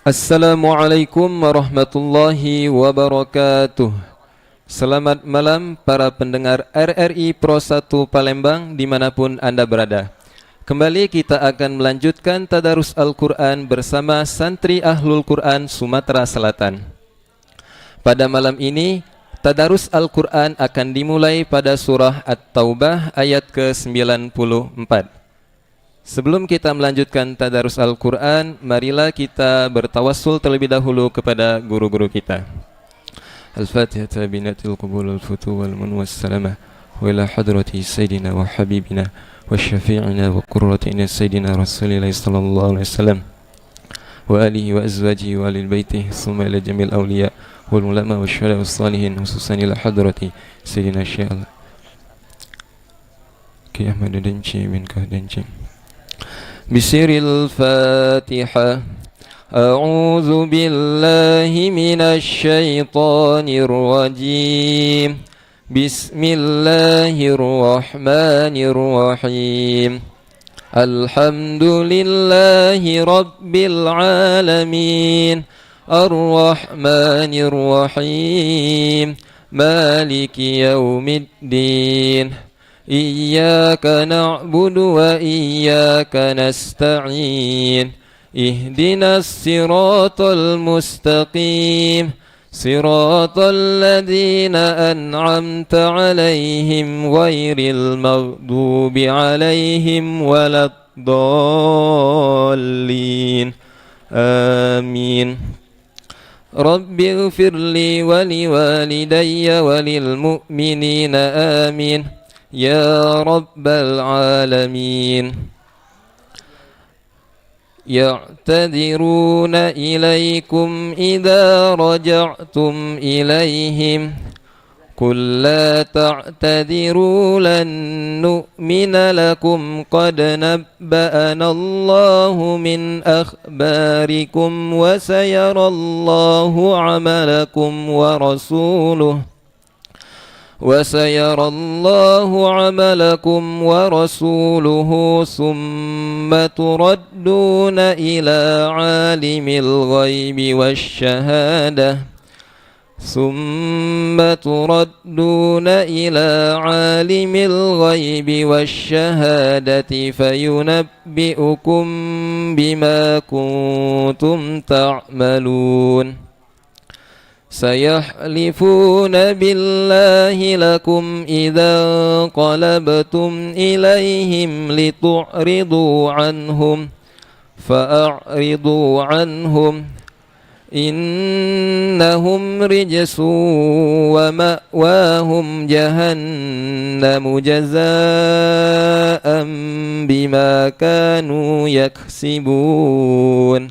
Assalamualaikum warahmatullahi wabarakatuh. Selamat malam para pendengar RRI Pro 1 Palembang dimanapun Anda berada. Kembali kita akan melanjutkan Tadarus Al-Quran bersama Santri Ahlul Quran Sumatera Selatan. Pada malam ini, Tadarus Al-Quran akan dimulai pada surah At-Taubah ayat ke-94. Sebelum kita melanjutkan Tadarus Al-Quran, marilah kita bertawassul terlebih dahulu kepada guru-guru kita. Al-Fatihah binatil qubul al-futu wal-mun was-salamah wa ila hadrati Sayyidina wa Habibina wa syafi'ina wa qurratina Sayyidina Rasulillah sallallahu alaihi wasallam wa alihi wa azwajihi wa alil baitihi summa ila jamil awliya wal ulama wa syuhada wa salihin khususan ila hadrati Sayyidina Syekh Ki Ahmad Danci min Kahdanci. Bisiril Fatihah. A'udzu billahi minasy syaithanir rajim. Bismillahirrahmanirrahim. Alhamdulillahi rabbil alamin. Ar-Rahmanir Rahim. Maliki yaumiddin. Iyyaka na'budu wa iyyaka nasta'in. Ihdinas siratal mustaqim. Siratal ladzina an'amta 'alaihim ghairil maghdubi 'alaihim waladdallin. Amin. Rabbighfirli wa liwalidayya wa lil mu'minina amin. Ya Rabbal Alamin. Ya'tadhiruna ilaykum idha raja'tum ilayhim. Qul la ta'tadhiru lan nu'mina lakum qad nabba'ana Allahu min akhbarikum wa sayarallahu 'amalakum wa rasuluhu وسيرى الله عملكم ورسوله ثم تردون إلى عالم الغيب والشهادة فينبئكم بما كنتم تعملون. سيحلفون بالله لكم إذا انقلبتم إليهم لتعرضوا عنهم فأعرضوا عنهم إنهم رجس ومأواهم جهنم جزاء بما كانوا يكسبون.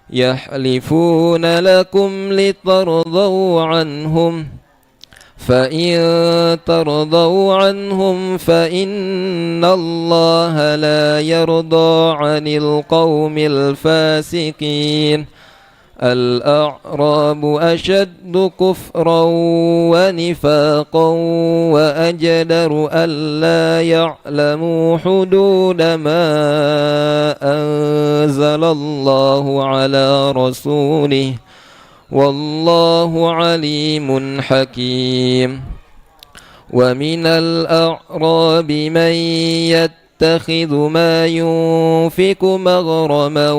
يحلفون لكم لترضوا عنهم فإن ترضوا عنهم فإن الله لا يرضى عن القوم الفاسقين. الأعراب أشد كفرا ونفاقا وأجدر ألا يعلموا حدود ما أنزل الله على رسوله والله عليم حكيم. ومن الأعراب من يتخذ ما ينفق مغرما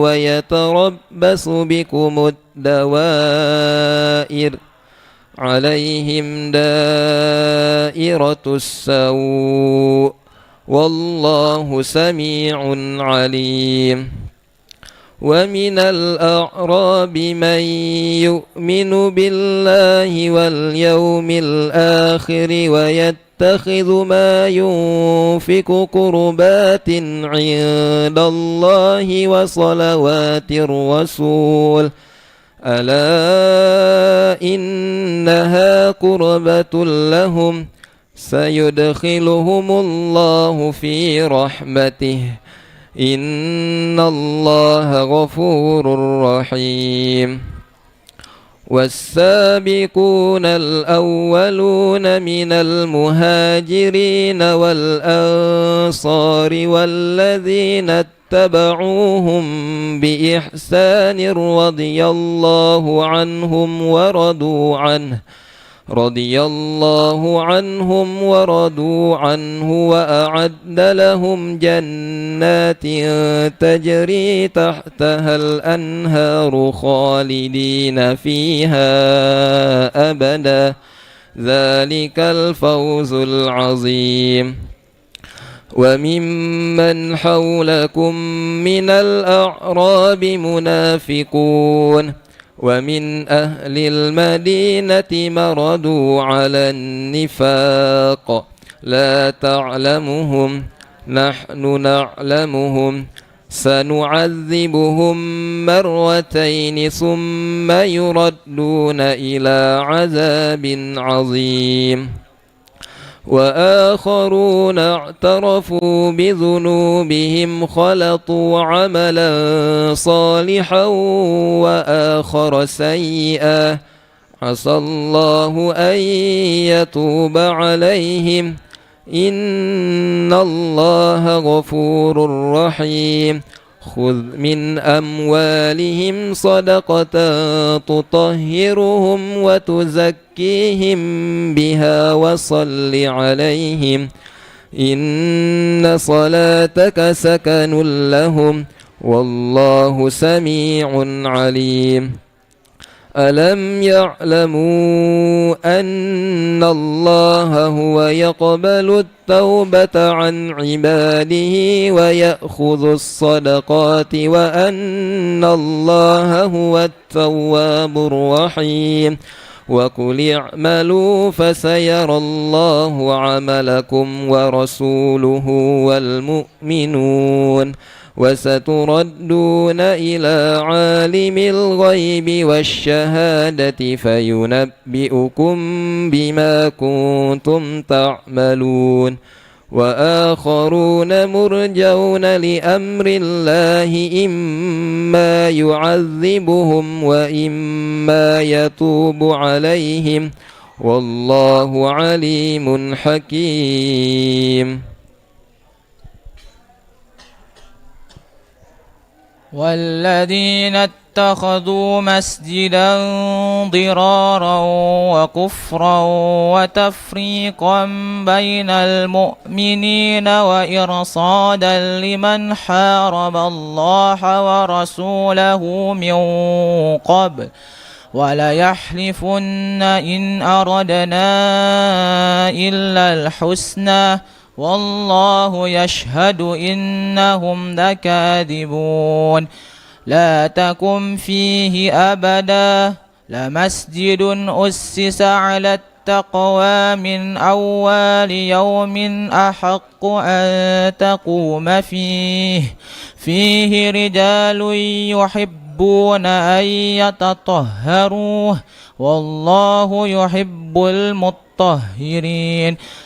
ويتربص بكم الدوائر عليهم دائرة السوء والله سميع عليم. ومن الأعراب من يؤمن بالله واليوم الآخر ويتخذ ما ينفق قربات عند الله وصلوات الرسول ألا إنها قربة لهم سيدخلهم الله في رحمته إن الله غفور رحيم. والسابقون الأولون من المهاجرين والأنصار والذين اتبعوهم بإحسان رضي الله عنهم ورضوا عنه وأعد لهم جنات تجري تحتها الأنهار خالدين فيها أبدا ذلك الفوز العظيم. وممن حولكم من الأعراب منافقون ومن أهل المدينة مردوا على النفاق لا تعلمهم نحن نعلمهم سنعذبهم مرتين ثم يردون إلى عذاب عظيم. وآخرون اعترفوا بذنوبهم خلطوا عملا صالحا وآخر سيئا عسى الله أن يتوب عليهم إن الله غفور رحيم. خذ من أموالهم صدقة تطهرهم وتزكيهم بها وصل عليهم إن صلاتك سكن لهم والله سميع عليم. ألم يعلموا أن الله هو يقبل التوبة عن عباده ويأخذ الصدقات وأن الله هو التواب الرحيم. وقل اعملوا فسيرى الله عملكم ورسوله والمؤمنون وستردون إلى عالم الغيب والشهادة فينبئكم بما كنتم تعملون. وآخرون مرجون لأمر الله إما يعذبهم وإما يتوب عليهم والله عليم حكيم. والذين اتخذوا مسجدا ضرارا وكفرا وتفريقا بين المؤمنين وإرصادا لمن حارب الله ورسوله من قبل وليحلفن إن أردنا إلا الحسنى والله يشهد إنهم لكاذبون. لا تقم فيه أبدا لمسجد أسس على التقوى من أول يوم أحق أن تقوم فيه رجال يحبون أن يتطهروا والله يحب المطهرين.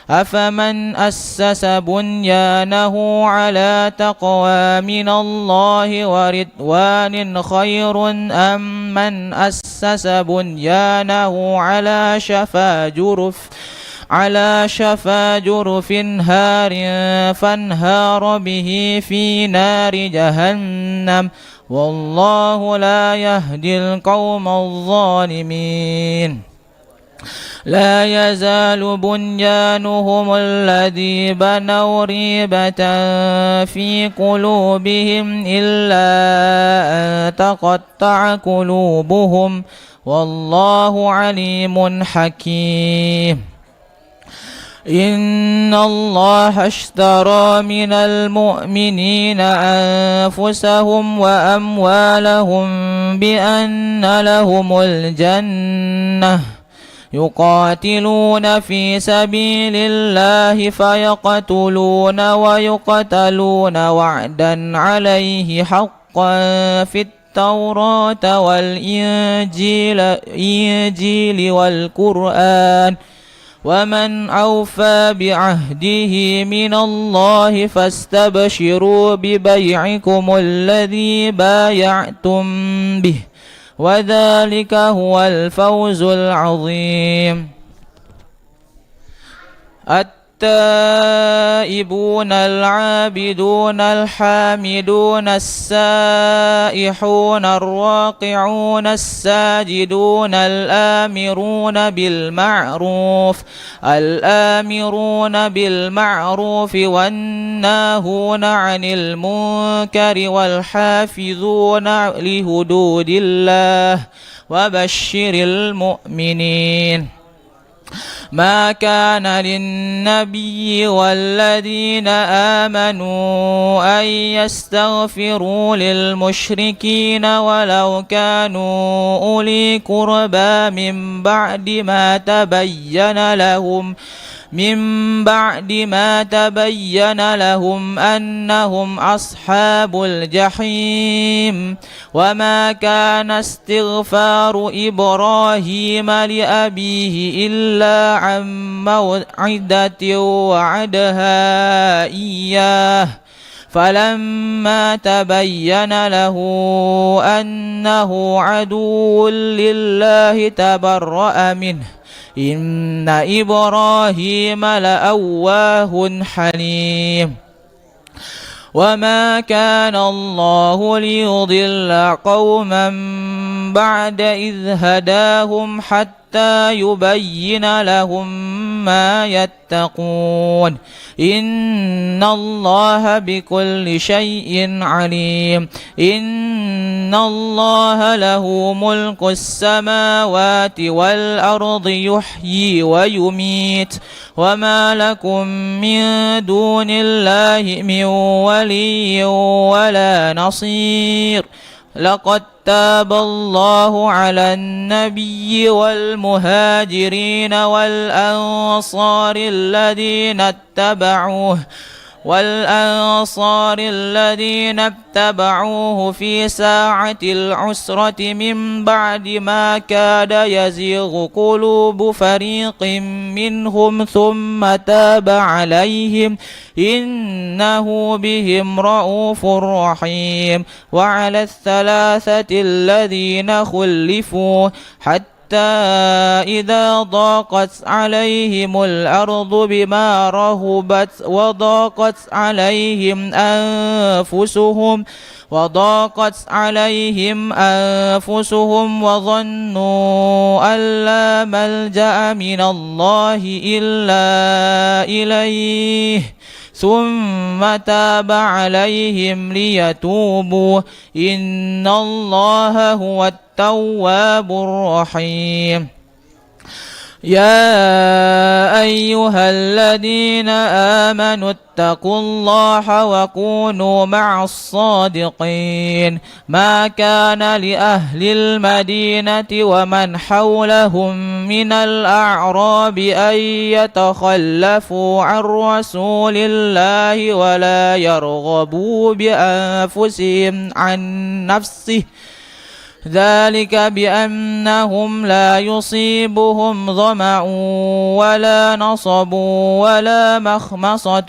أفمن أسس بنيانه على تقوى من الله ورضوان خير أم من أسس بنيانه على شفا جرف هار فانهار به في نار جهنم والله لا يهدي القوم الظالمين. لا يزال بنيانهم الذي بنوا ريبة في قلوبهم إلا أن تقطع قلوبهم والله عليم حكيم. إن الله اشترى من المؤمنين أنفسهم وأموالهم بأن لهم الجنة يقاتلون في سبيل الله فيقتلون ويقتلون وعدا عليه حقا في التوراة والإنجيل والقرآن ومن أوفى بعهده من الله فاستبشروا ببيعكم الذي بايعتم به وذلك هو الفوز العظيم. التائبون العابدون الحامدون السائحون الراكعون الساجدون الآمرون بالمعروف والناهون عن المنكر والحافظون لحدود الله وبشر المؤمنين. ما كان للنبي والذين آمنوا أن يستغفروا للمشركين ولو كانوا أولي قربى من بعد ما تبين لهم أنهم أصحاب الجحيم. وما كان استغفار إبراهيم لأبيه إلا عن موعدة وعدها إياه فلما تبين له أنه عدو لله تبرأ منه إن إبراهيم لأواه حليم. وما كان الله ليضل قوما بعد إذ هداهم حتى يبين لهم ما يتقون إن الله بكل شيء عليم. إن الله له ملك السماوات والأرض يحيي ويميت وما لكم من دون الله من ولي ولا نصير. لقد تاب الله على النبي والمهاجرين والأنصار الذين اتبعوه في ساعة العسرة من بعد ما كاد يزيغ قلوب فريق منهم ثم تاب عليهم إنه بهم رءوف رحيم. وعلى الثلاثة الذين خلفوا حتى إذا ضاقت عليهم الأرض بما رهبت وضاقت عليهم أنفسهم وظنوا أن لا ملجأ من الله إلا إليه ثم تاب عليهم ليتوبوا إن الله هو التواب الرحيم. يا أيها الذين آمنوا اتقوا الله وكونوا مع الصادقين. ما كان لأهل المدينة ومن حولهم من الأعراب أن يتخلفوا عن رسول الله ولا يرغبوا بأنفسهم عن نفسه ذلك بأنهم لا يصيبهم ظمأ ولا نصب ولا مخمصة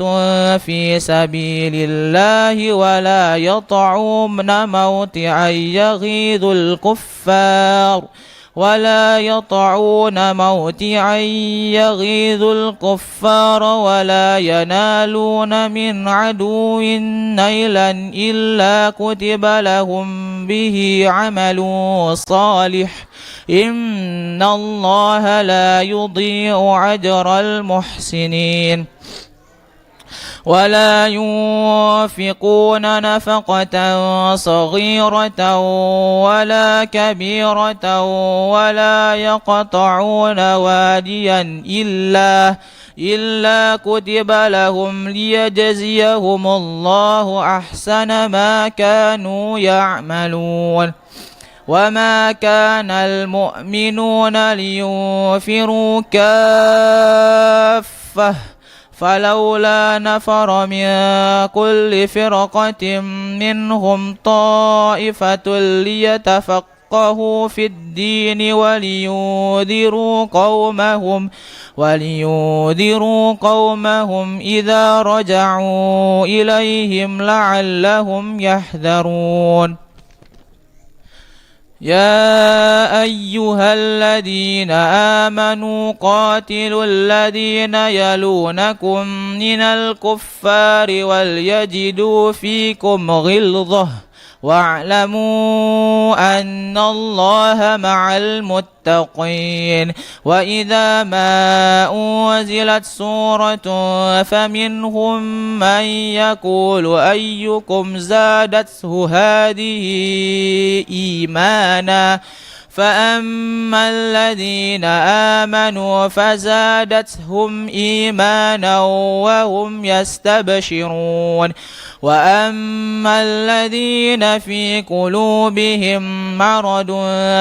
في سبيل الله ولا يطعون موطئا يغيظ الكفار ولا ينالون من عدو نيلا إلا كتب لهم به عمل صالح إن الله لا يضيع أجر المحسنين. ولا ينفقون نفقة صغيرة ولا كبيرة ولا يقطعون واديا إلا كتب لهم ليجزيهم الله أحسن ما كانوا يعملون. وما كان المؤمنون لينفروا كافة فلولا نفر من كل فرقة منهم طائفة ليتفقهوا في الدين ولينذروا قومهم إذا رجعوا إليهم لعلهم يحذرون. يا أيها الذين آمنوا قاتلوا الذين يلونكم من الكفار وليجدوا فيكم غلظة واعلموا أن الله مع المتقين. وإذا ما أنزلت سورة فمنهم من يقول أيكم زادته هذه إيمانا فأما الذين آمنوا فزادتهم إيمانا وهم يستبشرون وأما الذين في قلوبهم مرض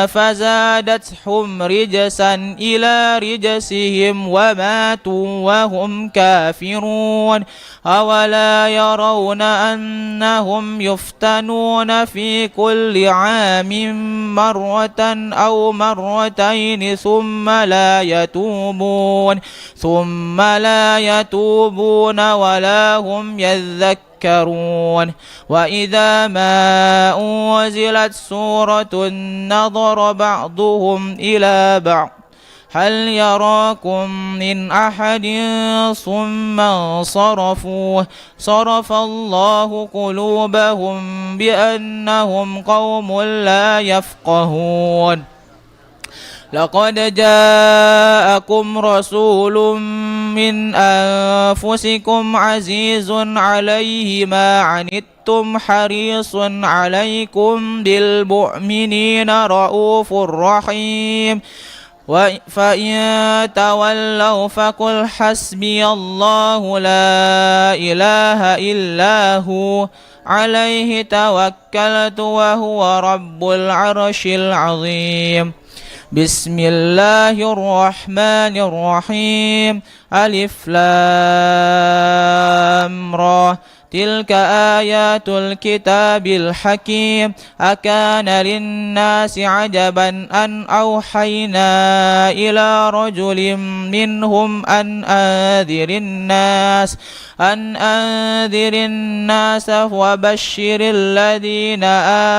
فزادتهم رجسا إلى رجسهم وماتوا وهم كافرون أولا يرون أنهم يفتنون في كل عام مرة أو مرتين ثم لا يتوبون ولا هم يذكرون. وإذا ما أنزلت سورة نظر بعضهم إلى بعض هل يراكم من أحد ثم انصرفوا صرف الله قلوبهم بأنهم قوم لا يفقهون. لقد جاءكم رسول من أنفسكم عزيز عليه ما عنتم حريص عليكم بالمؤمنين رؤوف رحيم. فإن تولوا فقل حسبي الله لا إله إلا هو عليه توكلت وهو رب العرش العظيم. بسم الله الرحمن الرحيم ألف لام را تلك آيات الكتاب الحكيم أكان للناس عجبا أن أوحينا إلى رجل منهم أن أنذر الناس وبشر الذين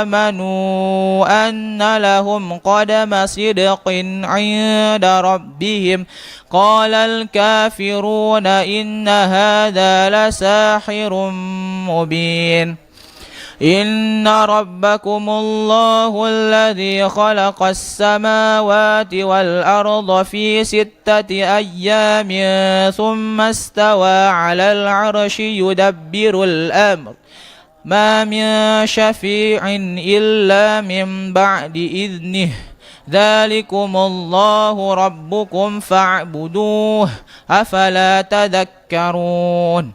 آمنوا أن لهم قدم صدق عند ربهم قال الكافرون إن هذا لساحر مبين. إن ربكم الله الذي خلق السماوات والأرض في 6 أيام ثم استوى على العرش يدبر الأمر ما من شفيع إلا من بعد إذنه ذلكم الله ربكم فاعبدوه أفلا تذكرون.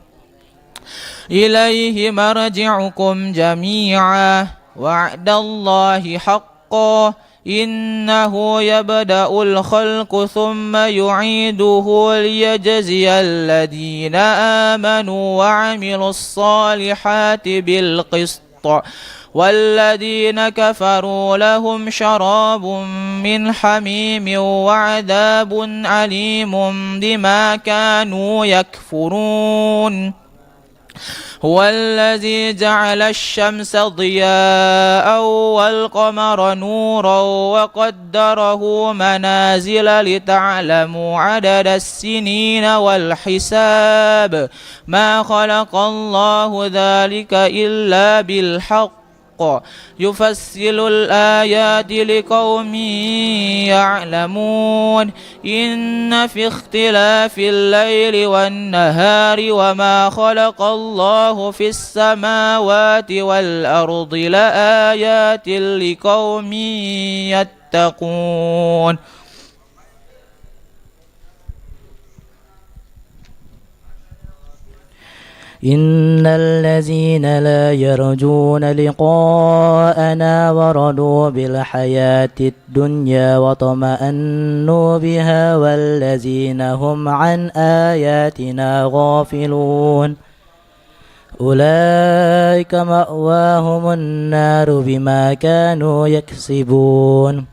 إليه مرجعكم جميعا وعد الله حقا إنه يبدأ الخلق ثم يعيده ليجزي الذين آمنوا وعملوا الصالحات بالقسط والذين كفروا لهم شراب من حميم وعذاب أليم بما كانوا يكفرون. هو الذي جعل الشمس ضياء والقمر نورا وقدره منازل لتعلموا عدد السنين والحساب ما خلق الله ذلك إلا بالحق يفصل الآيات لقوم يعلمون. إن في اختلاف الليل والنهار وما خلق الله في السماوات والأرض لآيات لقوم يتقون. إن الذين لا يرجون لقاءنا ورضوا بالحياة الدنيا وطمأنوا بها والذين هم عن آياتنا غافلون أولئك مأواهم النار بما كانوا يكسبون.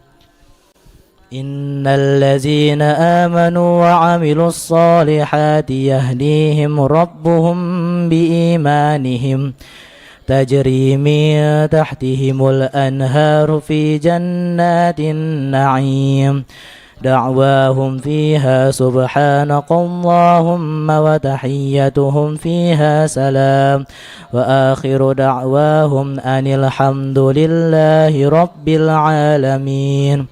إن الذين آمنوا وعملوا الصالحات يهديهم ربهم بإيمانهم تجري من تحتهم الأنهار في جنات النعيم دعواهم فيها سبحانك اللهم وتحيتهم فيها سلام وآخر دعواهم أن الحمد لله رب العالمين.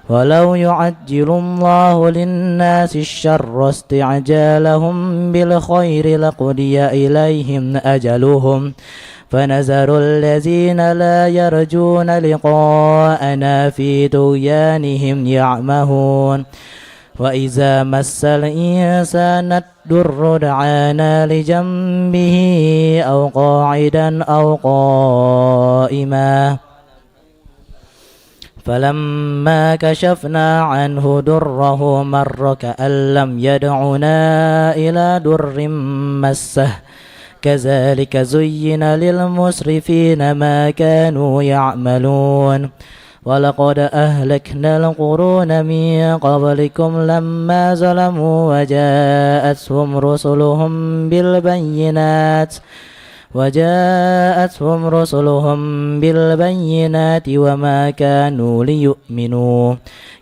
ولو يعجل الله للناس الشر استعجالهم بالخير لقضي إليهم أجلهم فنذر الذين لا يرجون لقاءنا في طغيانهم يعمهون. وإذا مس الإنسان الضر دعانا لجنبه أو قاعدا أو قائما فلما كشفنا عنه ضره مر كأن لم يدعنا إلى ضر مسه كذلك زين للمسرفين ما كانوا يعملون. ولقد أهلكنا القرون من قبلكم لما ظلموا وجاءتهم رسلهم بالبينات وما كانوا ليؤمنوا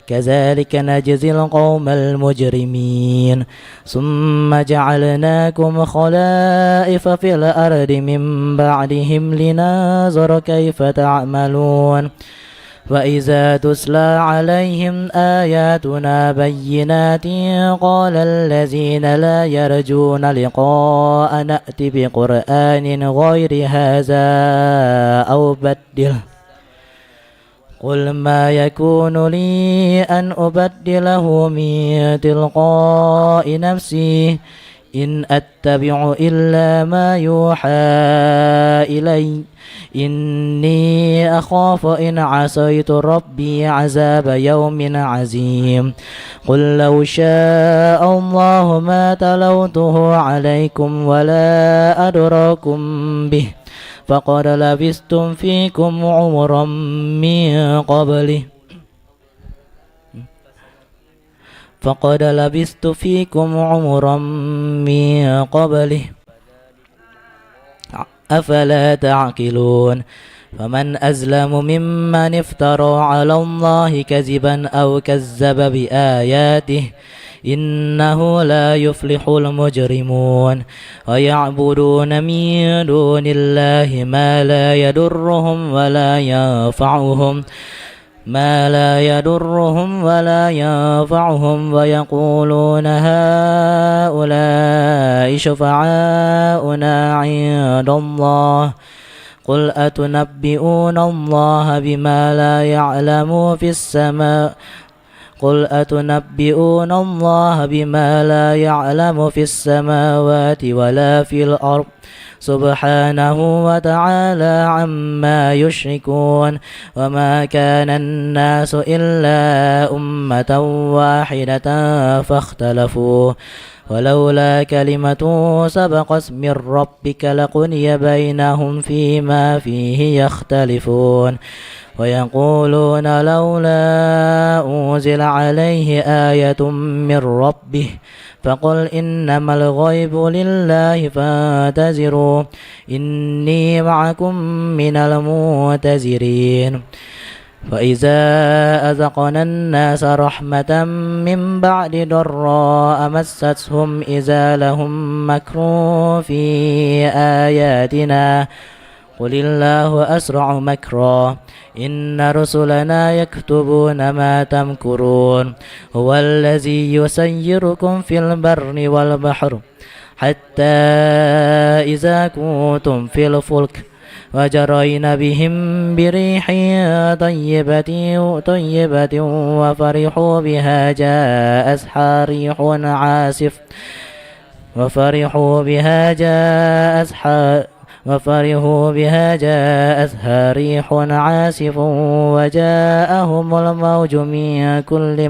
كذلك نجزي القوم المجرمين. ثم جعلناكم خلائف في الأرض من بعدهم لننظر كيف تعملون. وإذا تتلى عليهم آياتنا بينات قال الذين لا يرجون لقاء نأت بقرآن غير هذا أو بدله قل ما يكون لي أن أبدله من تلقاء نفسي إن أتبع إلا ما يوحى إلي إني أخاف إن عصيت ربي عذاب يوم عظيم. قل لو شاء الله ما تلوته عليكم ولا أدراكم به فقد لبثتم فيكم عمرا من قبله أفلا تعقلون. فمن أظلم ممن افترى على الله كذبا أو كذب بآياته إنه لا يفلح المجرمون. ويعبدون من دون الله ما لا يضرهم ولا ينفعهم ويقولون هؤلاء شفعاؤنا عند الله قل أتنبئون الله بما لا يعلم في السماوات ولا في الأرض سبحانه وتعالى عما يشركون. وما كان الناس إلا أمة واحدة فاختلفوا ولولا كلمة سبقت من ربك لقضي بينهم فيما فيه يختلفون. ويقولون لولا أنزل عليه آية من ربه فقل إنما الغيب لله فانتظروا إني معكم من المنتظرين. وإذا أذقنا الناس رحمة من بعد ضراء مستهم إذا لهم مكر في آياتنا قل الله أسرع مكرا إن رسلنا يكتبون ما تمكرون. هو الذي يسيركم في البر والبحر حتى إذا كنتم في الفلك وجرين بهم بريح طيبة وفرحوا بها جاءتها ريح عاصف وجاءهم الموج من كل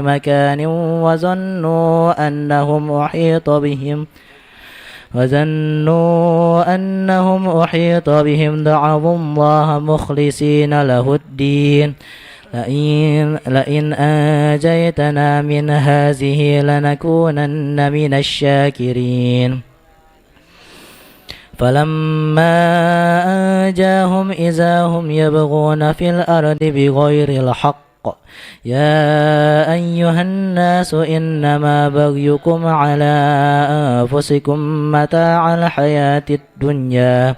مكان وظنوا أنهم أحيط بهم دعوا الله مخلصين له الدين لئن أنجيتنا من هذه لنكونن من الشاكرين. فلما أنجاهم إذا هم يبغون في الأرض بغير الحق يا أيها الناس إنما بغيكم على أنفسكم متاع الحياة الدنيا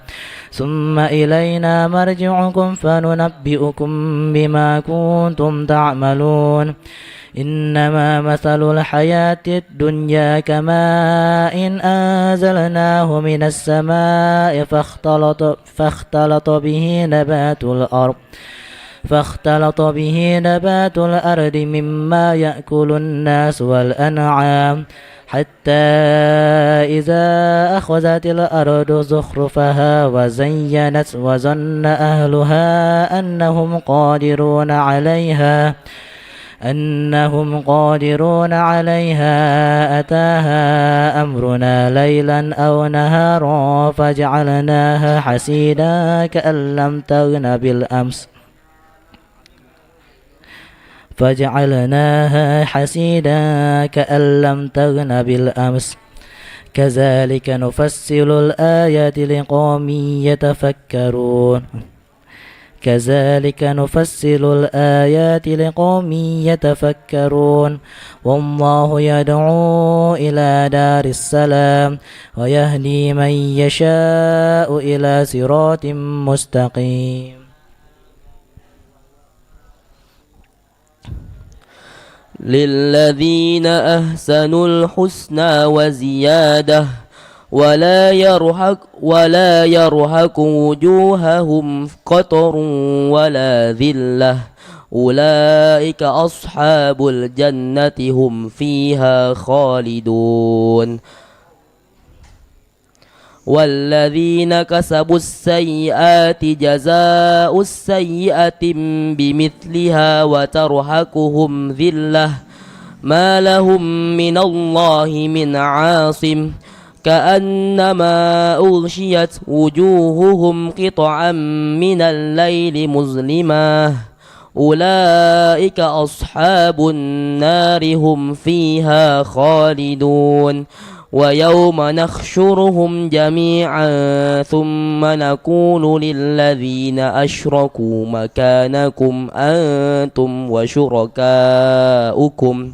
ثم إلينا مرجعكم فننبئكم بما كنتم تعملون إنما مثل الحياة الدنيا كماء إن أنزلناه من السماء فاختلط به نبات الأرض مما يأكل الناس والأنعام حتى إذا أخذت الأرض زخرفها وزينت وظن أهلها أنهم قادرون عليها أتاها أمرنا ليلا أو نهارا فجعلناها حسيدا كأن لم تغن بالأمس كذلك نفصل الآيات لقوم يتفكرون والله يدعو إلى دار السلام ويهدي من يشاء إلى صراط مستقيم للذين أحسنوا الحسنى وزيادة ولا يرهق وجوههم قطر ولا ذلة أولئك أصحاب الجنة هم فيها خالدون والذين كسبوا السيئات جزاء السيئة بمثلها وترهقهم ذلة ما لهم من الله من عاصم كأنما أغشيت وجوههم قطعا من الليل مظلما أولئك أصحاب النار هم فيها خالدون ويوم نحشرهم جميعا ثم نقول للذين أشركوا مكانكم أنتم وشركاؤكم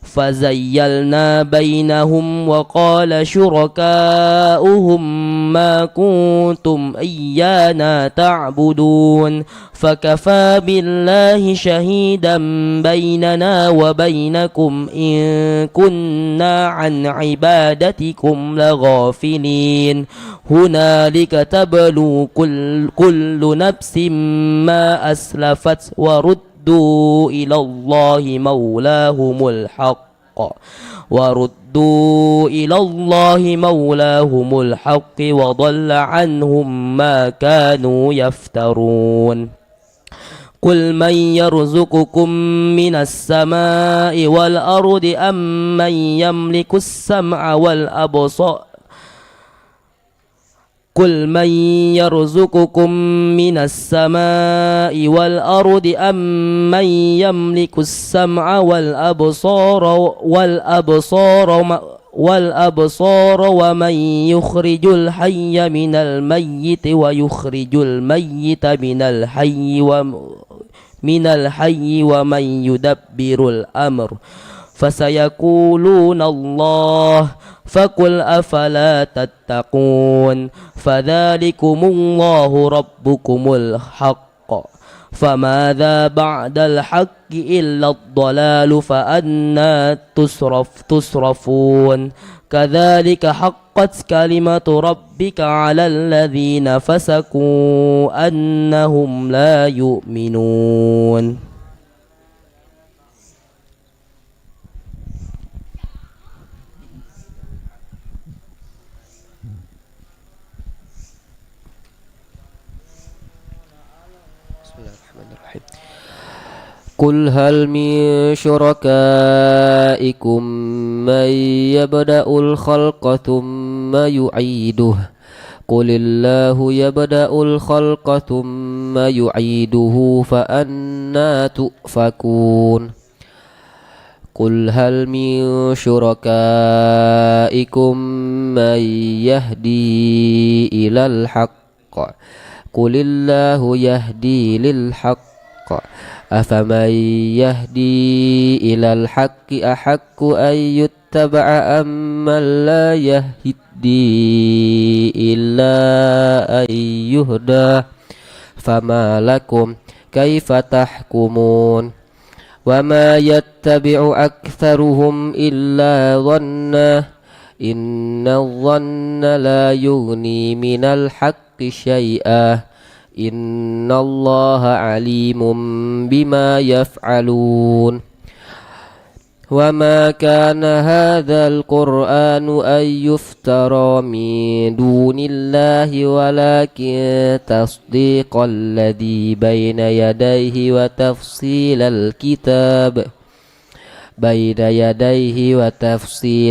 فزيلنا بينهم وقال شركاؤهم ما كنتم إيانا تعبدون فكفى بالله شهيدا بيننا وبينكم إن كنا عن عبادتكم لغافلين هنالك تبلو كل نفس ما أسلفت وردوا إلى الله مولاهم الحق وضل عنهم ما كانوا يفترون قل من يرزقكم من السماء والأرض أم من يملك السمع والأبصار قل من يرزقكم من السماء والأرض أم من يملك السمع والأبصار ومن يخرج الحي من الميت ويخرج الميت من الحي ومن يدبر الأمر فسيقولون الله فقل أفلا تتقون فذلكم الله ربكم الحق فماذا بعد الحق إلا الضلال فأنى تصرفون كذلك حقت كلمة ربك على الذين فسقوا أنهم لا يؤمنون. قل هل من شركائكم من يبدأ الخلق ثم يعيده قل الله يبدأ الخلق ثم يعيده فأنى تؤفكون قل هل من شركائكم من يهدي إلى الحق قل الله يهدي للحق أفمن يهدي إلى الحق أحق أن يتبع أم من لا يهدي إلا أن يهدى فما لكم كيف تحكمون وما يتبع أكثرهم إلا ظنا إن الظن لا يغني من الحق شيئا إن الله عليم بما يفعلون وما كان هذا القرآن أن يفترى من دون الله ولكن تصديق الذي بين يديه وتفصيل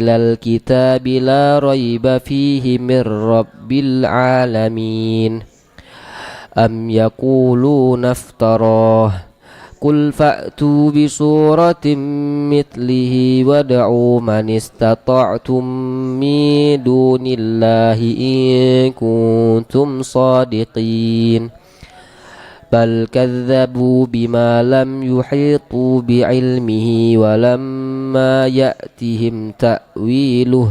الكتاب لا ريب فيه من رب العالمين أم يقولون افتراه قل فأتوا بسورة مثله وادعوا من استطعتم من دون الله إن كنتم صادقين بل كذبوا بما لم يحيطوا بعلمه ولما يأتهم تأويله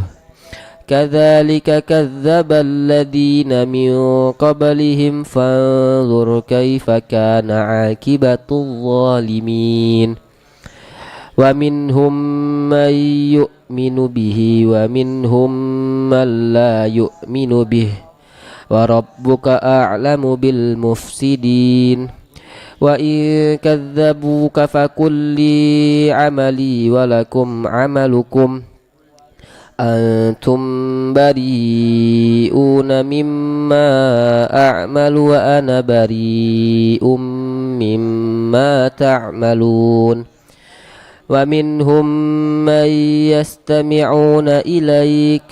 كذلك كذب الذين من قبلهم فانظر كيف كان عاقبة الظالمين ومنهم من يؤمن به ومنهم من لا يؤمن به وربك أعلم بالمفسدين وإن كذبوك فقل لي عملي ولكم عملكم أنتم بريئون مما أعمل وأنا بريء مما تعملون ومنهم من يستمعون إليك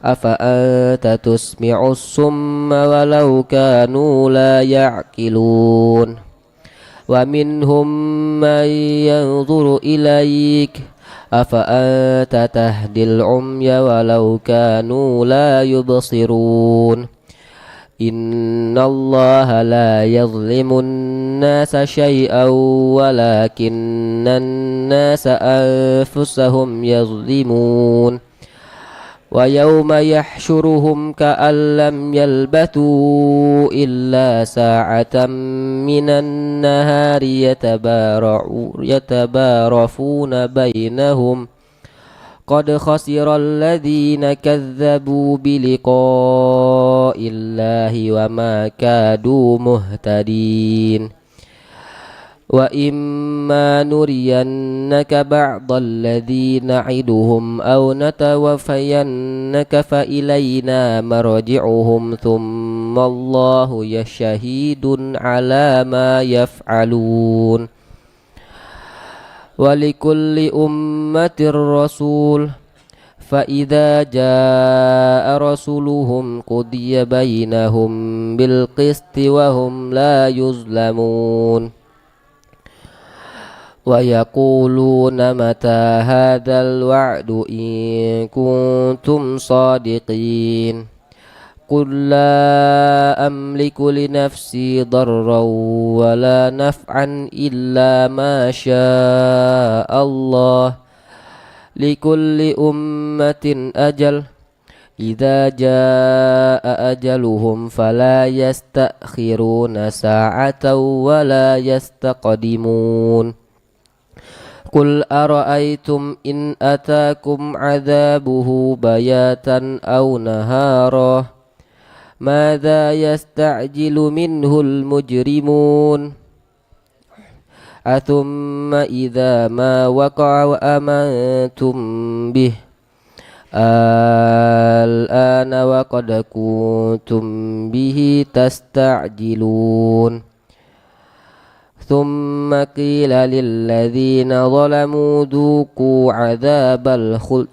أفأنت تسمع الصم ولو كانوا لا يعقلون ومنهم من ينظر إليك أفأنت تهدي العمي ولو كانوا لا يبصرون إن الله لا يظلم الناس شيئا ولكن الناس أنفسهم يظلمون ويوم يحشرهم كأن لم يلبثوا إلا ساعة من النهار يتبارفون بينهم قد خسر الذين كذبوا بلقاء الله وما كادوا مهتدين وإما نرينك بعض الذي نعدهم أو نتوفينك فإلينا مرجعهم ثم الله يشهد على ما يفعلون ولكل أمة رسول فإذا جاء رسولهم قضي بينهم بالقسط وهم لا يظلمون ويقولون متى هذا الوعد إن كنتم صادقين قل لا أملك لنفسي ضرا ولا نفعا إلا ما شاء الله لكل أمة أجل إذا جاء أجلهم فلا يستأخرون ساعة ولا يستقدمون قل أرأيتم إن أتاكم عذابه بياتا أو نهارا ماذا يستعجل منه المجرمون أثم إذا ما وقع وأمنتم به الآن وقد كنتم به تستعجلون ثم قيل للذين ظلموا ذوقوا عذاب الخلد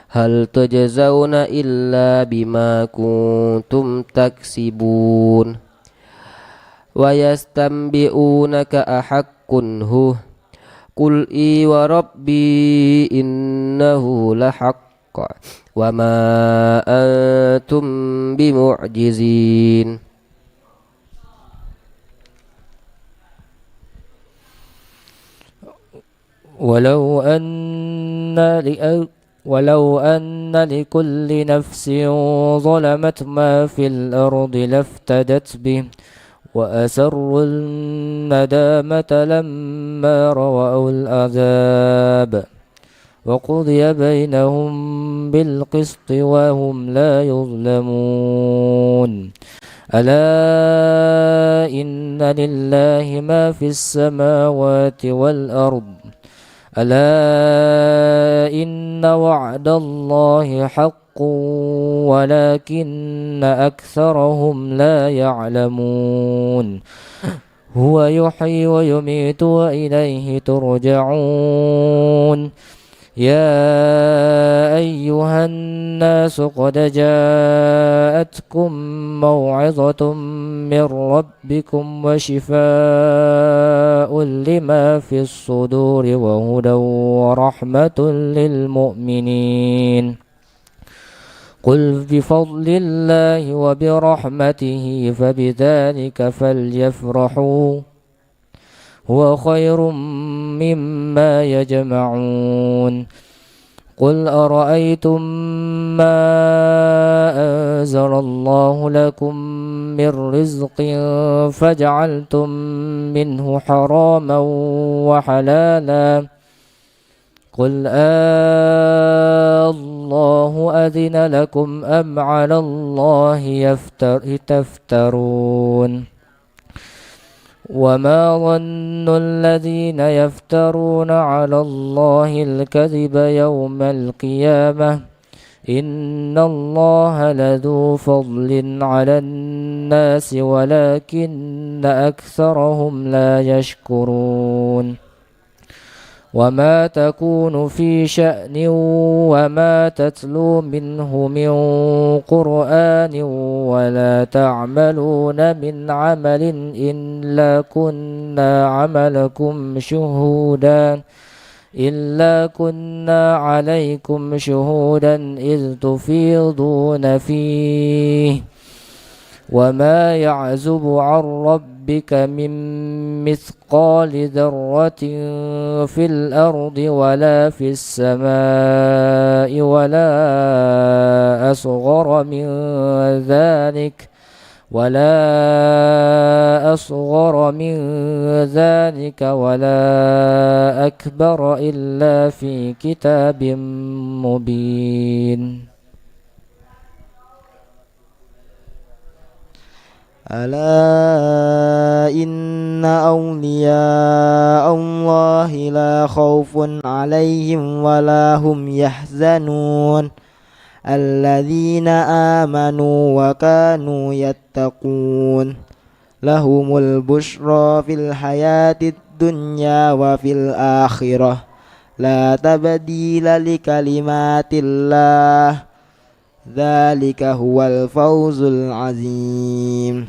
هل تجزون إلا بما كنتم تكسبون ويستنبئونك أحق هو قل إي وربي إنه لحق وما أنتم بمعجزين ولو أن لكل نفس ظلمت ما في الأرض لافتدت به وأسروا الندامة لما رأوا العذاب وقضي بينهم بالقسط وهم لا يظلمون ألا إن لله ما في السماوات والأرض ألا إن وعد الله حق ولكن أكثرهم لا يعلمون هو يحيي ويميت وإليه ترجعون يا أيها الناس قد جاءتكم موعظة من ربكم وشفاء لما في الصدور وهدى ورحمة للمؤمنين قل بفضل الله وبرحمته فبذلك فليفرحوا هو خير مما يجمعون قل أرأيتم ما أنزل الله لكم من رزق فجعلتم منه حراما وحلالا قل الله أذن لكم أم على الله تفترون وما ظن الذين يفترون على الله الكذب يوم القيامة إن الله لذو فضل على الناس ولكن أكثرهم لا يشكرون وما تكون في شأن وما تتلو منه من قرآن ولا تعملون من عمل إلا كنا عليكم شهودا إذ تفيضون فيه وما يعزب عن ربك من مثقال ذرة في الأرض ولا في السماء ولا أصغر من ذلك ولا أكبر إلا في كتاب مبين ألا إن أولياء الله لا خوف عليهم ولا هم يحزنون الذين آمنوا وكانوا يتقون لهم البشرى في الحياة الدنيا وفي الآخرة لا تبديل لكلمات الله ذلك هو الفوز العظيم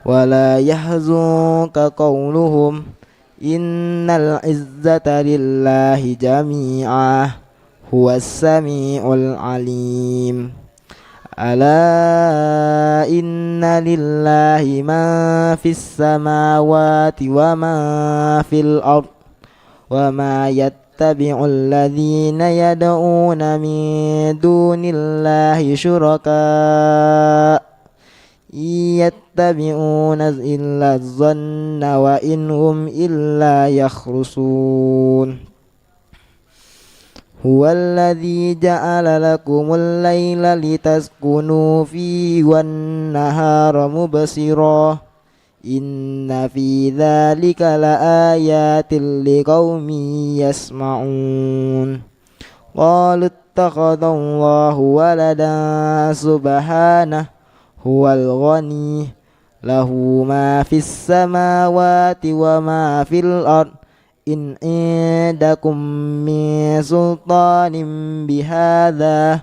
ولا يحزنك قولهم إن العزة لله جميعا هو السميع العليم ألا إن لله ما في السماوات وما في الأرض وما يتبع الذين يدعون من دون الله شركاء يتبعون إلا الظن وإن هم إلا يخرصون هو الذي جعل لكم الليل لتسكنوا فيه والنهار مبصرا إن في ذلك لآيات لقوم يسمعون قالوا اتخذ الله ولدا سبحانه هو الغني له ما في السماوات وما في الأرض إن عندكم من سلطان بهذا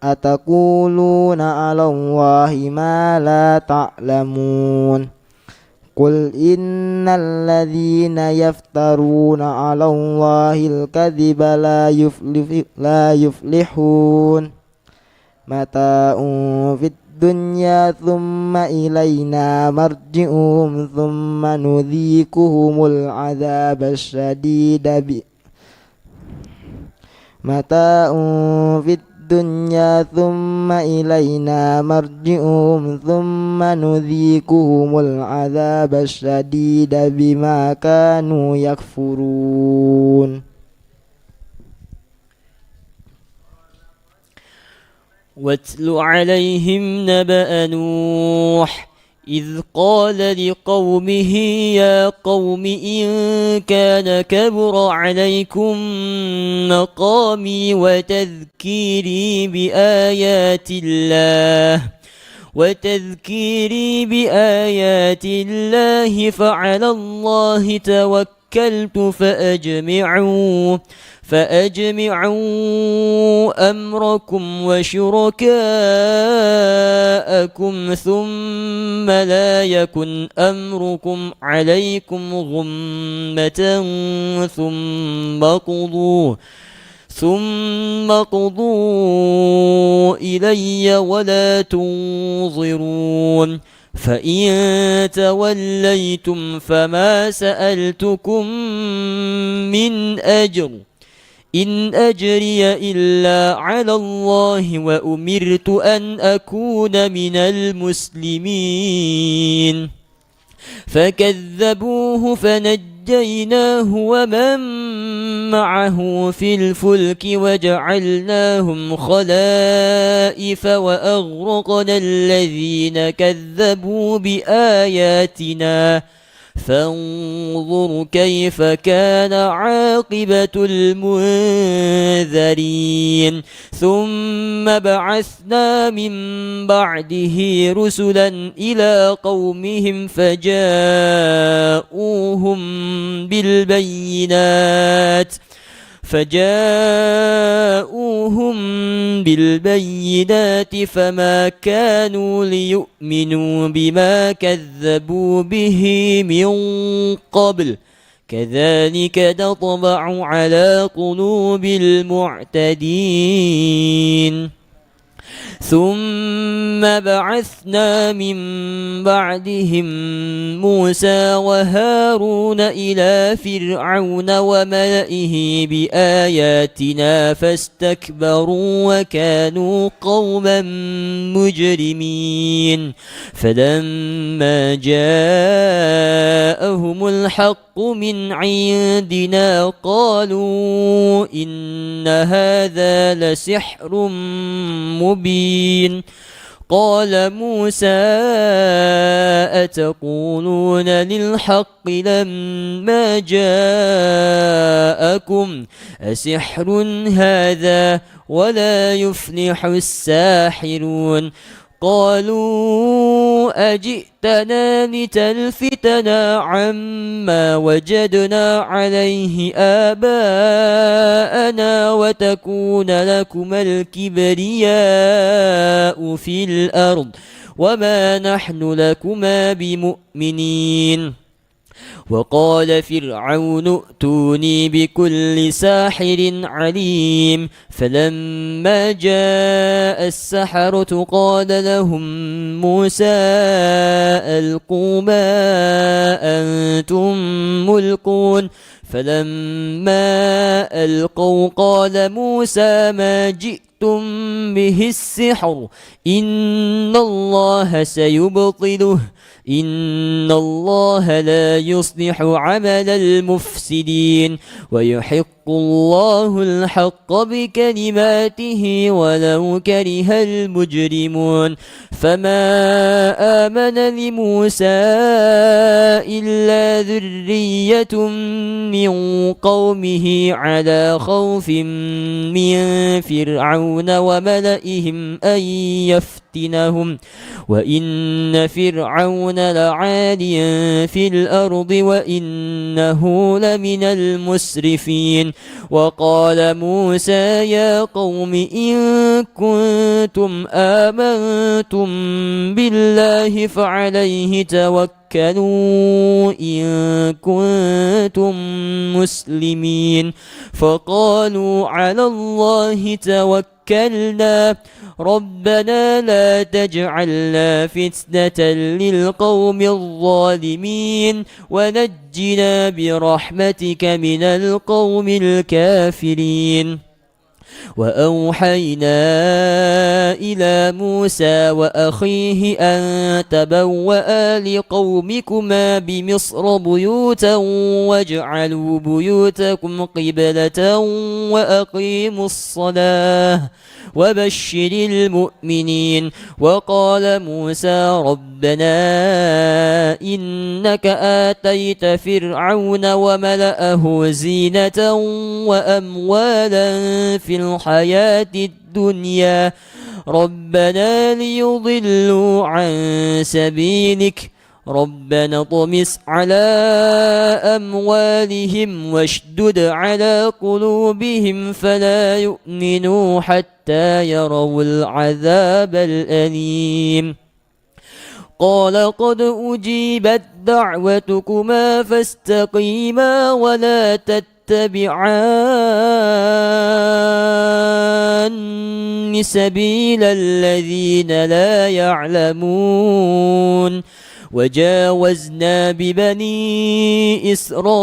أتقولون على الله ما لا تعلمون قل إن الذين يفترون على الله الكذب لا يفلحون متاع في الدنيا ثم إلينا مرجعهم ثم نذيقهم العذاب الشديد متاع في الدنيا ثم إلينا مرجعهم ثم نذيقهم العذاب الشديد بما كانوا يكفرون واتل عليهم نبأ نوح إذ قال لقومه يا قوم إن كان كبر عليكم مقامي وتذكيري بآيات الله فعلى الله توكلت فأجمعوا أمركم وشركاءكم ثم لا يكن أمركم عليكم غمة ثم قضوا إلي ولا تنظرون فإن توليتم فما سألتكم من أجر إن أجري إلا على الله وأمرت أن أكون من المسلمين فكذبوه فنجيناه ومن معه في الفلك وجعلناهم خلائف وأغرقنا الذين كذبوا بآياتنا فانظر كيف كان عاقبة المنذرين ثم بعثنا من بعده رسلا إلى قومهم فجاءوهم بالبينات فما كانوا ليؤمنوا بما كذبوا به من قبل كذلك نطبع على قلوب المعتدين ثم بعثنا من بعدهم موسى وهارون إلى فرعون وملئه بآياتنا فاستكبروا وكانوا قوما مجرمين فلما جاءهم الحق من عندنا قالوا إن هذا لسحر مبين قال موسى أتقولون للحق لما جاءكم أسحر هذا ولا يفلح الساحرون قالوا أجئتنا لتلفتنا عما وجدنا عليه آباءنا وتكون لكما الكبرياء في الأرض وما نحن لكما بمؤمنين وقال فرعون ائتوني بكل ساحر عليم فلما جاء السحرة قال لهم موسى ألقوا ما أنتم ملقون فلما ألقوا قال موسى ما جئتم به السحر إن الله سيبطله إن الله لا يصلح عمل المفسدين ويحق الله الحق بكلماته ولو كره المجرمون فما آمن لموسى إلا ذرية من قومه على خوف من فرعون وملئهم أن يفتنوا لنفتنهم وإن فرعون لعال في الأرض وإنه لمن المسرفين وقال موسى يا قوم إن كنتم آمنتم بالله فعليه توكلوا إن كنتم مسلمين فقالوا على الله توكلنا ربنا لا تجعلنا فتنة للقوم الظالمين ونجنا برحمتك من القوم الكافرين وأوحينا إلى موسى وأخيه أن تبوأ لقومكما بمصر بيوتا واجعلوا بيوتكم قبلة وأقيموا الصلاة وبشر المؤمنين وقال موسى ربنا إنك آتيت فرعون وملأه زينة وأموالا في الحياة الدنيا ربنا ليضلوا عن سبيلك ربنا طمس على أموالهم واشدد على قلوبهم فلا يؤمنوا حتى يروا العذاب الأليم قال قد أجيبت دعوتكما فاستقيما ولا تتبعان سبيل الذين لا يعلمون وجاوزنا ببني إسرائيل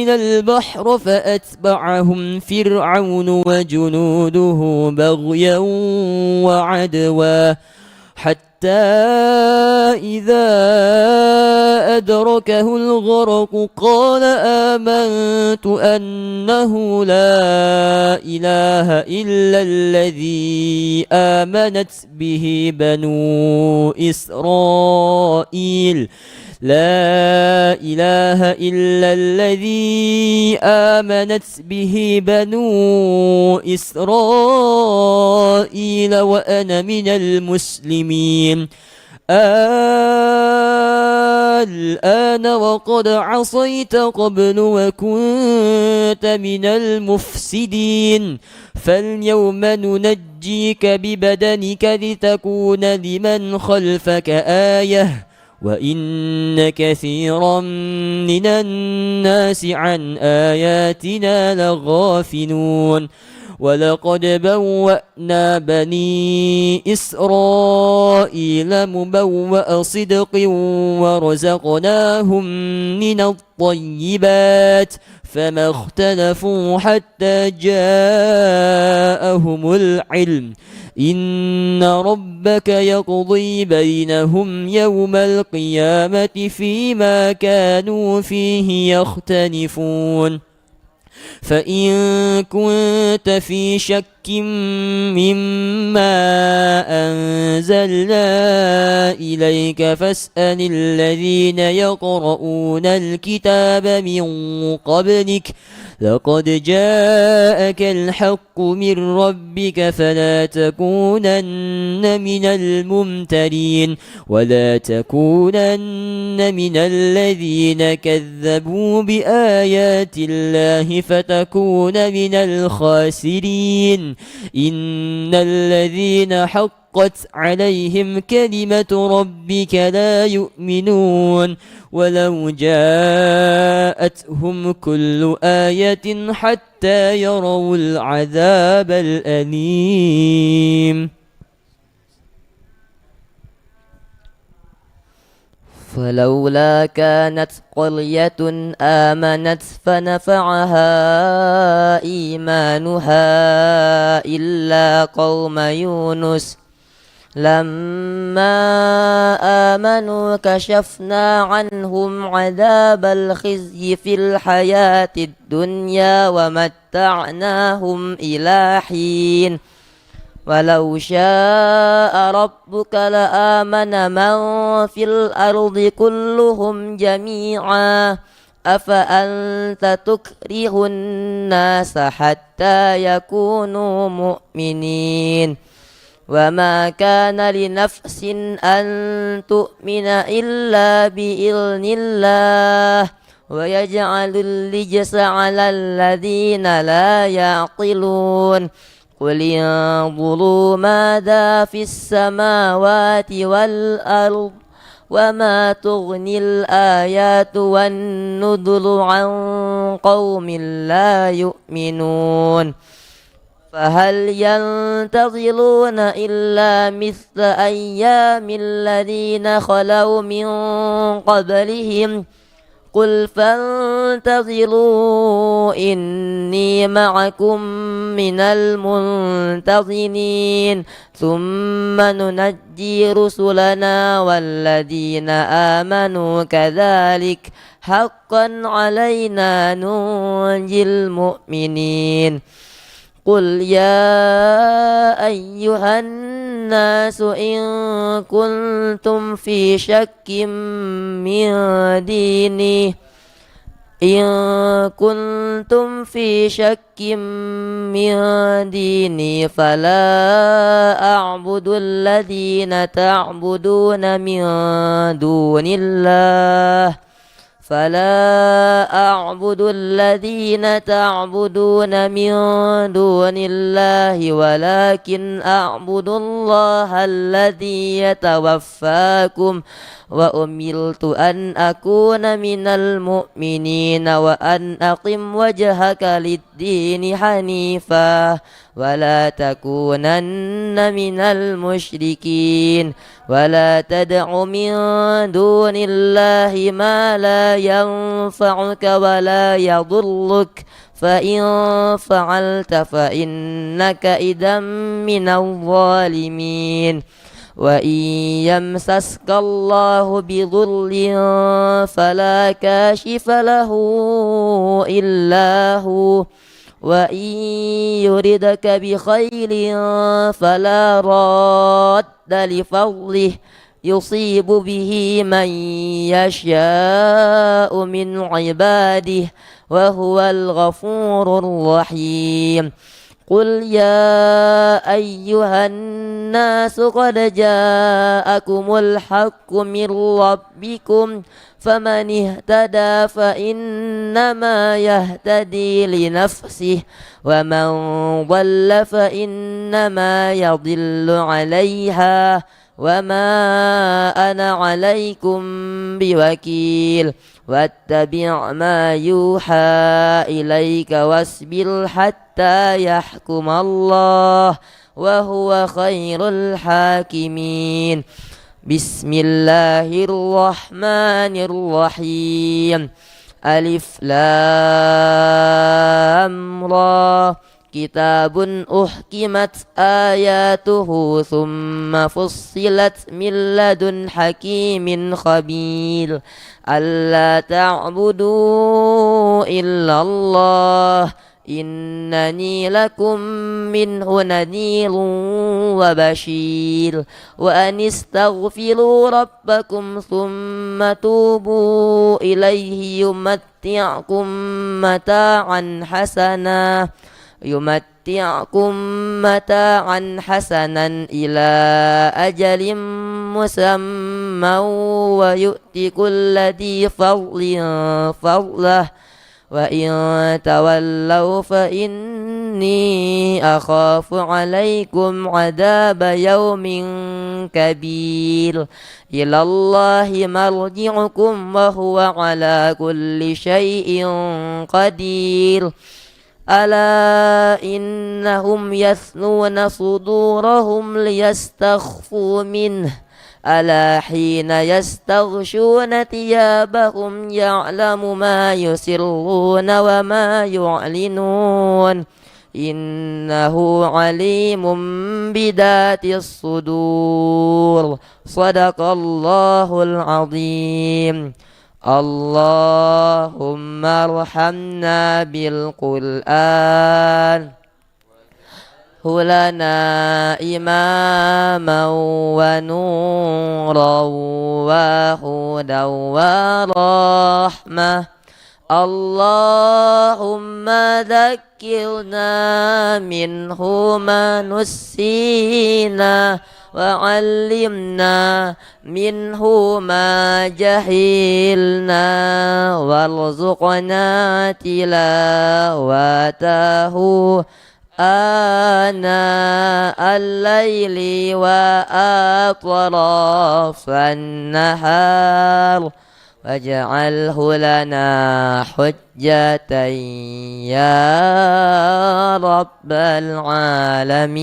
البحر فأتبعهم فرعون وجنوده بغيا وعدوا حتى إذا أدركه الغرق قال آمنت أنه لا إله إلا الذي آمنت به بنو إسرائيل لا إله إلا الذي آمنت به بنو إسرائيل وأنا من المسلمين الآن وقد عصيت قبل وكنت من المفسدين فاليوم ننجيك ببدنك لتكون لمن خلفك آية وإن كثيرا من الناس عن آياتنا لغافلون ولقد بوأنا بني إسرائيل مبوأ صدق ورزقناهم من الطيبات فما اختلفوا حتى جاءهم العلم إن ربك يقضي بينهم يوم القيامة فيما كانوا فيه يختلفون فإن كنت في شك مما أنزلنا إليك فاسأل الذين يقرؤون الكتاب من قبلك لقد جاءك الحق من ربك فلا تكونن من الممترين ولا تكونن من الذين كذبوا بآيات الله فتكون من الخاسرين إن الذين حقت عليهم كلمة ربك لا يؤمنون ولو جاءتهم كل آية حتى يروا العذاب الأليم فلولا كانت قرية آمنت فنفعها إيمانها إلا قوم يونس لما آمنوا كشفنا عنهم عذاب الخزي في الحياة الدنيا ومتعناهم إلى حين ولو شاء ربك لآمن من في الأرض كلهم جميعا أفأنت تكره الناس حتى يكونوا مؤمنين وما كان لنفس أن تؤمن إلا بإذن الله ويجعل الرجس على الذين لا يعقلون قل انظروا ماذا في السماوات والأرض وما تغني الآيات والنذر عن قوم لا يؤمنون فهل ينتظرون إلا مثل أيام الذين خلوا من قبلهم قل فانتظروا إني معكم من المنتظرين ثم ننجي رسلنا والذين آمنوا كذلك حقا علينا ننجي المؤمنين قل يا أيها الناس إن كنتم في شك من ديني فلا أعبد الذين تعبدون من دون الله ولكن أعبد الله الذي يتوفاكم وأمرت أن أكون من المؤمنين وأن أقم وجهك للدين حنيفا ولا تكونن من المشركين ولا تدع من دون الله ما لا ينفعك ولا يضرك فإن فعلت فإنك إذا من الظالمين وإن يمسسك الله بضر فلا كاشف له إلا هو وإن يردك بخير فلا راد لفضله يصيب به من يشاء من عباده وهو الغفور الرحيم قل يا أيها الناس قد جاءكم الحق من ربكم فمن اهتدى فإنما يهتدي لنفسه ومن ضل فإنما يضل عليها وما أنا عليكم بوكيل واتبع ما يوحى إليك واصبر حتى يحكم الله وهو خير الحاكمين بسم الله الرحمن الرحيم ألف لام را كتاب أحكمت آياته ثم فصلت من لدن حكيم خبير ألا تعبدوا إلا الله إنني لكم منه نذير وبشير وأن استغفروا ربكم ثم توبوا إليه يمتعكم متاعا حسنا إلى أجل مسمى ويؤتي كل ذي فضل فضله وإن تولوا فإني أخاف عليكم عذاب يوم كبير إلى الله مرجعكم وهو على كل شيء قدير ألا إنهم يثنون صدورهم ليستخفوا منه ألا حين يستغشون ثيابهم يعلم ما يسرون وما يعلنون إنه عليم بذات الصدور صدق الله العظيم اللهم ارحمنا بالقرآن هو لنا إماما ونورا وهدى ورحمة اللهم ذكرنا منه ما نسينا وعلمنا منه ما جهلنا وارزقنا تلاوته آناء الليل وأطراف النهار واجعله لنا حجة يا رب العالمين.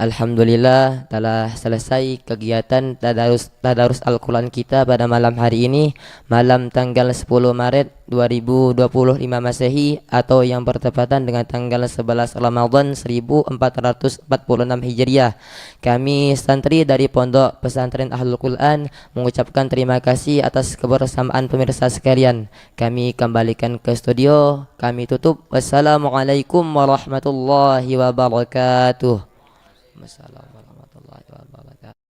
Alhamdulillah telah selesai kegiatan tadarus Al-Quran kita pada malam hari ini, malam tanggal 10 Maret 2025 Masehi atau yang bertepatan dengan tanggal 11 Ramadan 1446 Hijriah. Kami santri dari Pondok Pesantren Ahlul Quran mengucapkan terima kasih atas kebersamaan pemirsa sekalian. Kami kembalikan ke studio, kami tutup. Wassalamualaikum warahmatullahi wabarakatuh. Wassalamualaikum warahmatullahi wabarakatuh.